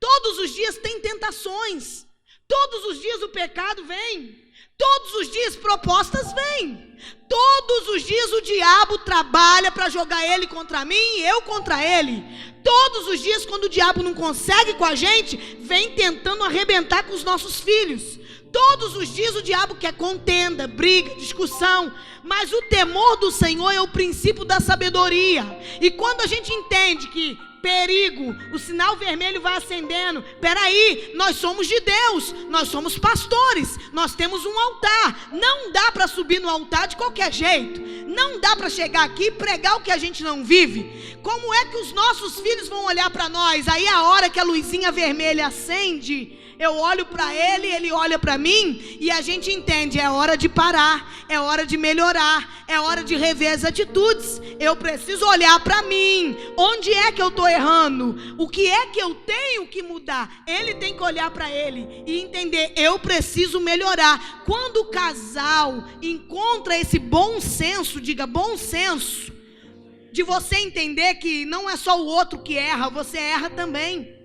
Todos os dias tem tentações. Todos os dias o pecado vem. Todos os dias propostas vêm. Todos os dias o diabo trabalha para jogar ele contra mim e eu contra ele. Todos os dias, quando o diabo não consegue com a gente, vem tentando arrebentar com os nossos filhos. Todos os dias o diabo quer contenda, briga, discussão. Mas o temor do Senhor é o princípio da sabedoria. E quando a gente entende que perigo, o sinal vermelho vai acendendo. Peraí, nós somos de Deus, nós somos pastores, nós temos um altar. Não dá para subir no altar de qualquer jeito. Não dá para chegar aqui e pregar o que a gente não vive. Como é que os nossos filhos vão olhar para nós? Aí a hora que a luzinha vermelha acende, eu olho para ele, ele olha para mim, e a gente entende, é hora de parar, é hora de melhorar, é hora de rever as atitudes. Eu preciso olhar para mim, onde é que eu estou errando, o que é que eu tenho que mudar. Ele tem que olhar para ele e entender, eu preciso melhorar. Quando o casal encontra esse bom senso, diga bom senso, de você entender que não é só o outro que erra, você erra também.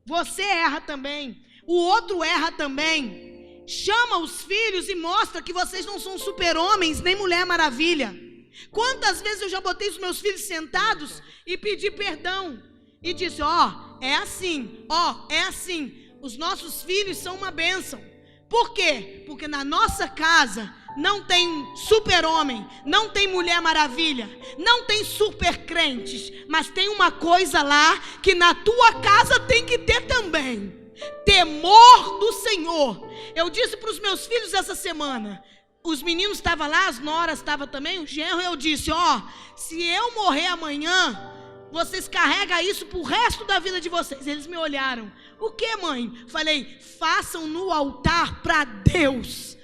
Você erra também. O outro erra também. Chama os filhos e mostra que vocês não são super-homens nem Mulher Maravilha. Quantas vezes eu já botei os meus filhos sentados e pedi perdão e disse, é assim, é assim. Os nossos filhos são uma bênção. Por quê? Porque na nossa casa não tem super-homem, não tem Mulher Maravilha, não tem super-crentes, mas tem uma coisa lá que na tua casa tem que ter também: temor do Senhor. Eu disse para os meus filhos essa semana, os meninos estavam lá, as noras estavam também, o genro, eu disse, se eu morrer amanhã, vocês carregam isso para o resto da vida de vocês. Eles me olharam, o que, mãe? Falei, façam no altar para Deus.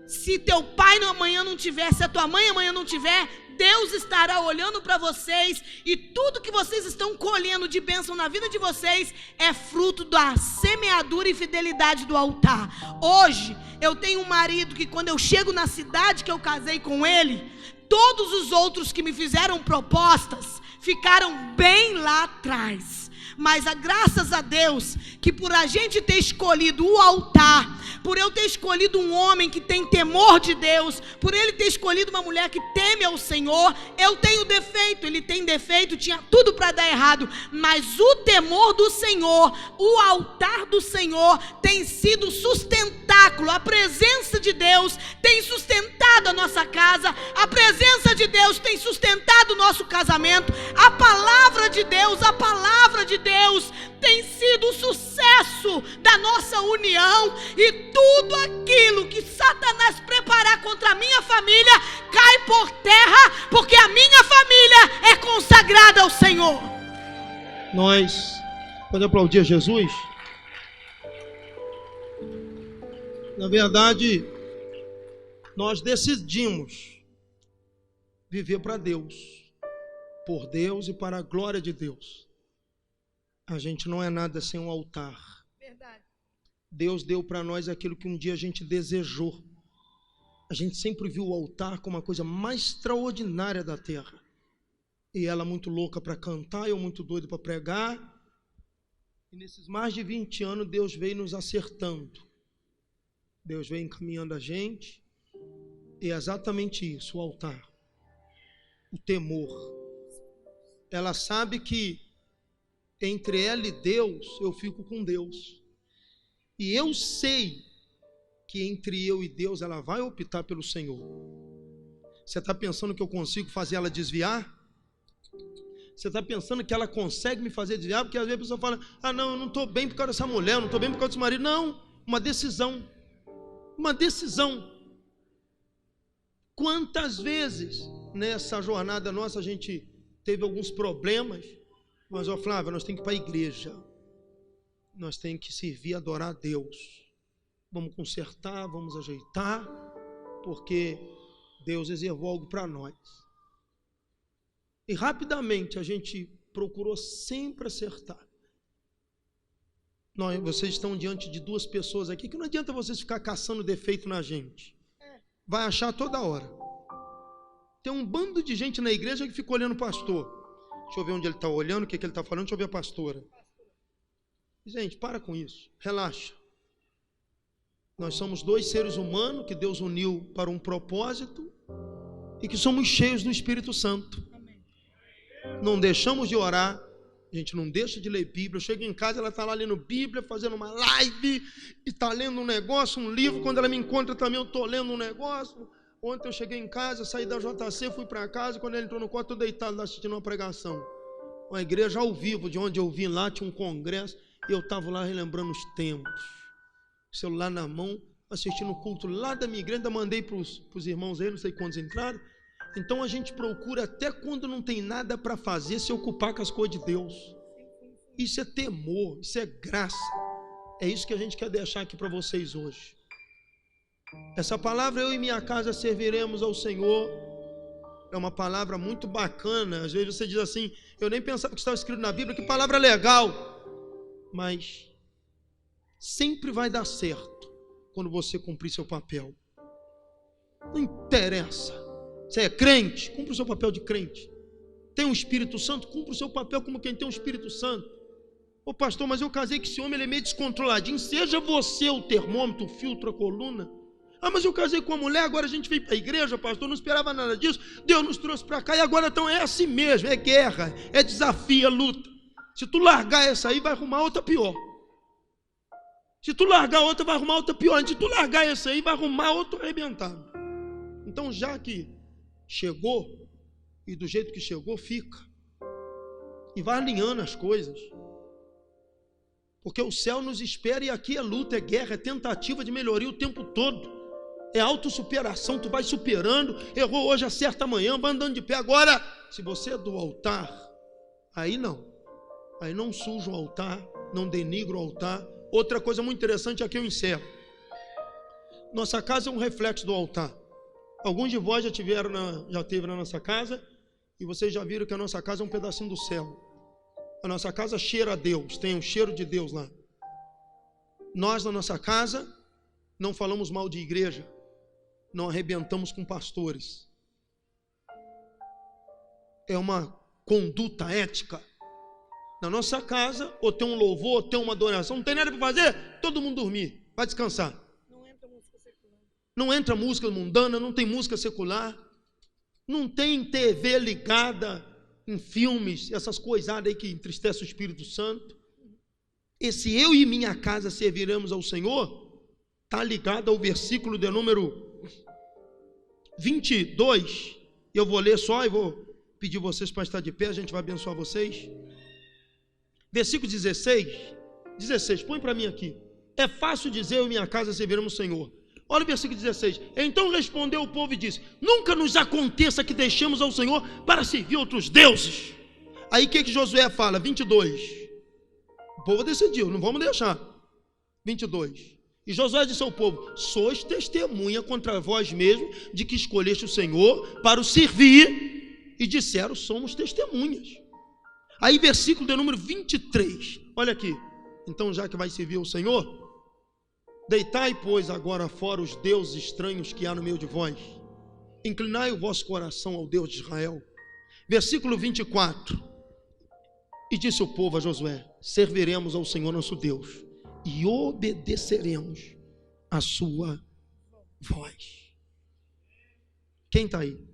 Se teu pai amanhã não tiver, se a tua mãe amanhã não tiver, Deus estará olhando para vocês, e tudo que vocês estão colhendo de bênção na vida de vocês é fruto da semeadura e fidelidade do altar. Hoje eu tenho um marido que, quando eu chego na cidade que eu casei com ele, todos os outros que me fizeram propostas ficaram bem lá atrás. Mas graças a Deus que por a gente ter escolhido o altar, por eu ter escolhido um homem que tem temor de Deus, por ele ter escolhido uma mulher que teme ao Senhor, eu tenho defeito, ele tem defeito, tinha tudo para dar errado, mas o temor do Senhor, o altar do Senhor tem sido sustentáculo. A presença de Deus tem sustentado a nossa casa, a presença de Deus tem sustentado o nosso casamento, a palavra de Deus tem sido o sucesso da nossa união, e tudo aquilo que Satanás preparar contra a minha família cai por terra, porque a minha família é consagrada ao Senhor. Nós podemos aplaudir Jesus? Na verdade, nós decidimos viver para Deus, por Deus e para a glória de Deus. A gente não é nada sem um altar. Verdade. Deus deu para nós aquilo que um dia a gente desejou. A gente sempre viu o altar como a coisa mais extraordinária da terra. E ela muito louca para cantar, eu muito doido para pregar. E nesses mais de 20 anos, Deus veio nos acertando. Deus veio encaminhando a gente. E é exatamente isso, o altar. O temor. Ela sabe que entre ela e Deus, eu fico com Deus. E eu sei que entre eu e Deus, ela vai optar pelo Senhor. Você está pensando que eu consigo fazer ela desviar? Você está pensando que ela consegue me fazer desviar? Porque às vezes a pessoa fala, não, eu não estou bem por causa dessa mulher, eu não estou bem por causa desse marido. Não, uma decisão. Uma decisão. Quantas vezes nessa jornada nossa a gente teve alguns problemas, mas, Flávia, nós temos que ir para a igreja, nós temos que servir, adorar a Deus, vamos consertar, vamos ajeitar, porque Deus reservou algo para nós. E rapidamente a gente procurou sempre acertar. Vocês estão diante de duas pessoas aqui que não adianta vocês ficar caçando defeito na gente, vai achar toda hora. Tem um bando de gente na igreja que fica olhando o pastor. Deixa eu ver onde ele está olhando, o que ele está falando, deixa eu ver a pastora. Gente, para com isso, relaxa. Nós somos dois seres humanos que Deus uniu para um propósito e que somos cheios do Espírito Santo. Não deixamos de orar, a gente não deixa de ler Bíblia. Eu chego em casa, ela está lá lendo Bíblia, fazendo uma live, e está lendo um negócio, um livro. Quando ela me encontra também, eu estou lendo um negócio. Ontem eu cheguei em casa, saí da JC, fui para casa, quando ele entrou no quarto, eu deitado lá assistindo uma pregação. Uma igreja ao vivo, de onde eu vim lá, tinha um congresso, e eu estava lá relembrando os tempos. Celular na mão, assistindo o culto lá da minha igreja, ainda mandei para os irmãos aí, não sei quantos entraram. Então a gente procura, até quando não tem nada para fazer, se ocupar com as coisas de Deus. Isso é temor, isso é graça. É isso que a gente quer deixar aqui para vocês hoje. Essa palavra, eu e minha casa serviremos ao Senhor, é uma palavra muito bacana. Às vezes você diz assim, eu nem pensava que estava escrito na Bíblia, que palavra legal. Mas sempre vai dar certo quando você cumprir seu papel. Não interessa. Você é crente, cumpre o seu papel de crente. Tem um Espírito Santo, cumpre o seu papel como quem tem um Espírito Santo. Ô pastor, mas eu casei com esse homem, ele é meio descontroladinho. Seja você o termômetro, o filtro, a coluna. Mas eu casei com uma mulher, agora a gente veio para a igreja, pastor, não esperava nada disso, Deus nos trouxe para cá, e agora então é assim mesmo, é guerra, é desafio, é luta. Se tu largar essa aí, vai arrumar outra pior. Se tu largar outra, vai arrumar outra pior. Se tu largar essa aí, vai arrumar outro arrebentado. Então, já que chegou, e do jeito que chegou, fica. E vai alinhando as coisas. Porque o céu nos espera, e aqui é luta, é guerra, é tentativa de melhoria o tempo todo. É autossuperação, tu vai superando. Errou hoje, acerta amanhã, vai andando de pé. Agora, se você é do altar, aí não suja o altar, não denigra o altar. Outra coisa muito interessante, aqui eu encerro. Nossa casa é um reflexo do altar. Alguns de vós já esteve na nossa casa, e vocês já viram que a nossa casa é um pedacinho do céu. A nossa casa cheira a Deus, tem um cheiro de Deus lá. Nós na nossa casa não falamos mal de igreja, não arrebentamos com pastores. É uma conduta ética. Na nossa casa, ou tem um louvor, ou tem uma adoração, não tem nada para fazer, todo mundo dormir, vai descansar. Não entra música secular. Não entra música mundana, não tem música secular, não tem TV ligada em filmes, essas coisadas aí que entristecem o Espírito Santo. Esse eu e minha casa serviremos ao Senhor, está ligado ao versículo de número 22, eu vou ler só e vou pedir vocês para estar de pé, a gente vai abençoar vocês. Versículo 16, põe para mim aqui. É fácil dizer, eu e minha casa serviremos ao Senhor. Olha o versículo 16. Então respondeu o povo e disse: nunca nos aconteça que deixemos ao Senhor para servir outros deuses. Aí o que Josué fala? 22. O povo decidiu, não vamos deixar. 22. E Josué disse ao povo: sois testemunha contra vós mesmo de que escolheste o Senhor para o servir. E disseram: somos testemunhas. Aí versículo de número 23. Olha aqui. Então, já que vai servir ao Senhor, deitai, pois, agora fora os deuses estranhos que há no meio de vós. Inclinai o vosso coração ao Deus de Israel. Versículo 24. E disse o povo a Josué: serviremos ao Senhor nosso Deus e obedeceremos a sua voz. Quem está aí?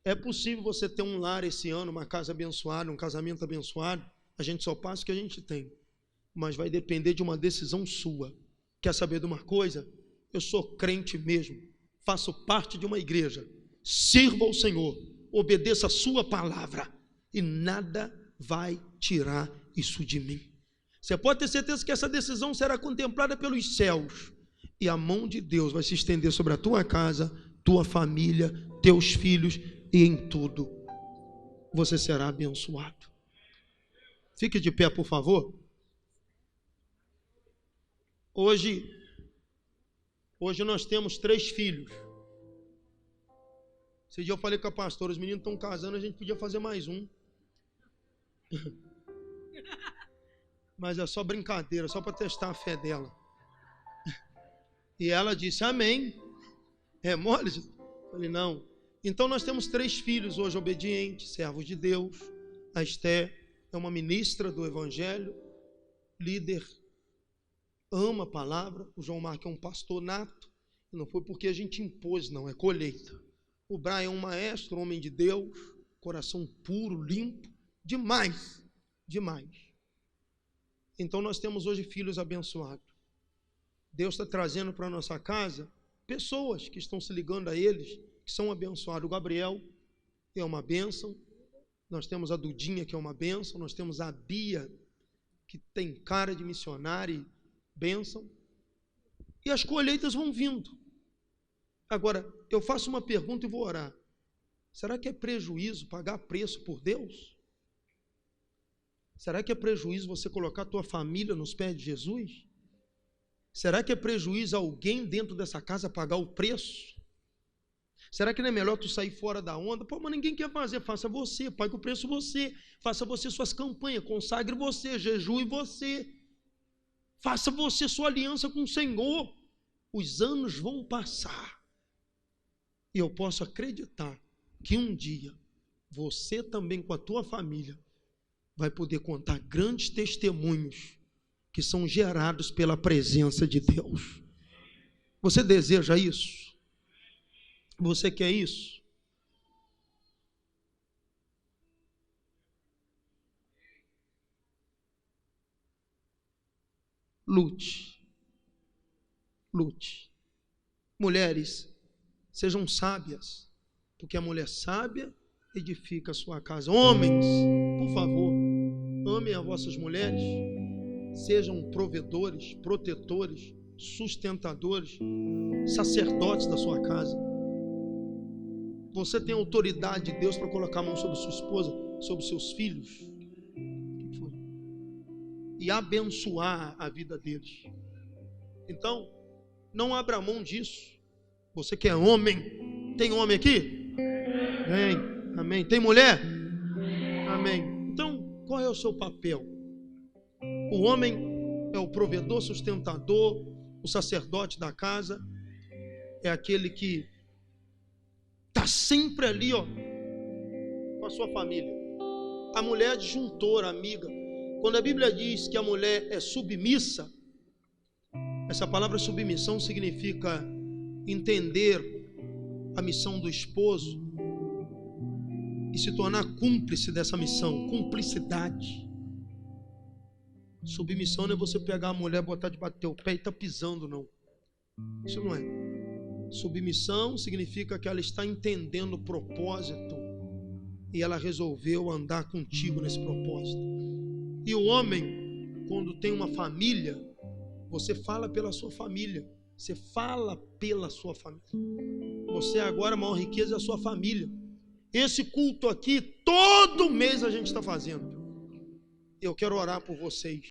É possível você ter um lar esse ano, uma casa abençoada, um casamento abençoado. A gente só passa o que a gente tem, mas vai depender de uma decisão sua. Quer saber de uma coisa? Eu sou crente mesmo, faço parte de uma igreja, sirva ao Senhor, obedeça a sua palavra e nada vai tirar isso de mim. Você pode ter certeza que essa decisão será contemplada pelos céus e a mão de Deus vai se estender sobre a tua casa, tua família, teus filhos, e em tudo você será abençoado. Fique de pé, por favor. Hoje nós temos 3 filhos. Esse dia eu falei com a pastora, os meninos estão casando, a gente podia fazer mais um. Mas é só brincadeira, só para testar a fé dela. E ela disse: amém. É mole? Eu falei: não. Então nós temos 3 filhos hoje obedientes, servos de Deus. A Esté é uma ministra do Evangelho, líder, ama a palavra. O João Marco é um pastor nato, e não foi porque a gente impôs, não, é colheita. O Brian é um maestro, homem de Deus, coração puro, limpo, demais, demais. Então nós temos hoje filhos abençoados. Deus está trazendo para a nossa casa pessoas que estão se ligando a eles, que são abençoados. O Gabriel é uma bênção, nós temos a Dudinha, que é uma bênção, nós temos a Bia, que tem cara de missionária, bênção, e as colheitas vão vindo. Agora, eu faço uma pergunta e vou orar: será que é prejuízo pagar preço por Deus? Será que é prejuízo você colocar a tua família nos pés de Jesus? Será que é prejuízo alguém dentro dessa casa pagar o preço? Será que não é melhor tu sair fora da onda? Pô, mas ninguém quer fazer, faça você, pague o preço você, faça você suas campanhas, consagre você, jejue você, faça você sua aliança com o Senhor. Os anos vão passar e eu posso acreditar que um dia você também com a tua família vai poder contar grandes testemunhos que são gerados pela presença de Deus. Você deseja isso? Você quer isso? Lute. Lute. Mulheres, sejam sábias, porque a mulher sábia edifica a sua casa. Homens, por favor, amem as vossas mulheres, sejam provedores, protetores, sustentadores, sacerdotes da sua casa. Você tem autoridade de Deus para colocar a mão sobre sua esposa, sobre seus filhos e abençoar a vida deles. Então, não abra mão disso. Você que é homem, tem homem aqui? Amém, amém. Tem mulher? Amém. Então, qual é o seu papel? O homem é o provedor, sustentador, o sacerdote da casa, é aquele que está sempre ali, ó, com a sua família. A mulher é disjuntora, amiga. Quando a Bíblia diz que a mulher é submissa, essa palavra submissão significa entender a missão do esposo e se tornar cúmplice dessa missão. Cumplicidade. Submissão não é você pegar a mulher, botar debaixo do teu pé e tá pisando, não. Isso não é. Submissão significa que ela está entendendo o propósito e ela resolveu andar contigo nesse propósito. E o homem, quando tem uma família, você fala pela sua família. Você fala pela sua família. Você agora, a maior riqueza é a sua família. Esse culto aqui, todo mês a gente está fazendo. Eu quero orar por vocês.